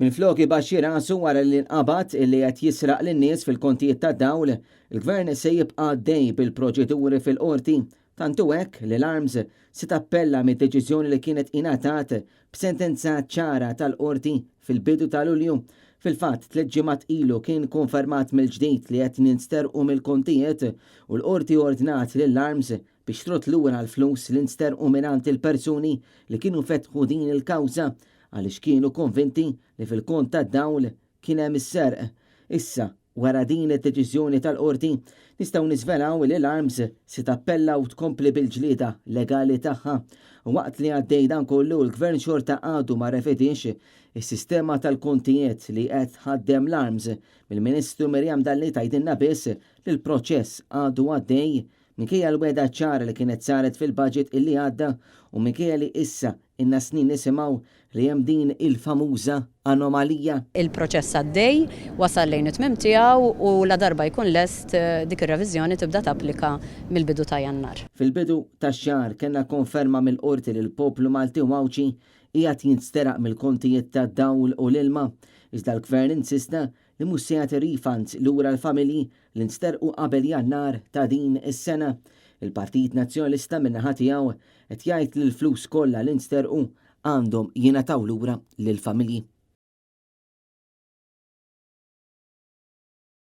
Minflok ibaxxi rasu wara li nqabad illi qed jisraq lin-nies fil-kontijiet tad-dawl, il-Gvern se jibqa' għaddej bil-proċeduri fil-qorti, tantu hekk li l-Arms se tappella mid-deċiżjoni li kienet ingħatat b'sentenza ċara tal-qorti fil-bidu ta' Lulju. Fil-fatt, 3 ġimgħat ilu kien konfermat mill-ġdid li qed ninsterqu mill-kontijiet u l-qorti ordnat lill-Arms biex trot lura l-flus li nsterqu mingħand il-persuni li kienu fetħu din il-kawża għaliex kienu konvinti li fil-kont tad-dawl kien hemm is-serq. Issa, wara din id-deċiżjoni tal-qorti, nistgħu niżvelaw li l-Arms se tappella u tkompli bil-ġlieda legali tagħha. Waqt li għaddej dan kollu l-Gvern xorta għadu ma refedix is-sistema tal-kontijiet li qed ħaddem l-Arms mill-Ministru Mirjam Dalli tgħidilna biss li l-proċess għadu għaddej minkejja l-weda ċara li kienet saret fil-budget illi għadda u minkejja li issa inna snin nisimgħu li hemm din il-famuża anomalija. Il-proċess għaddej wasal lejn it-tmiem tiegħu u la darba jkun lest dik ir-reviżjoni tibda tapplika mill-bidu ta' Jannar. Fil-bidu tax-xahar kellna konferma mill-qorti li l-poplu Malti u Mawċi qiegħed jinsteraq mill-kontijiet tad-dawl u l-ilma. Iżda l-Gvern insista li mhux se jagħti refunds lura l-familji li nsterqu qabel Jannar ta' din is-sena. Il-Partit Nazzjonalista min-naħa tiegħu qed jgħid li l-flus kollha li nsterqu għandhom jingħataw lura lill-familji.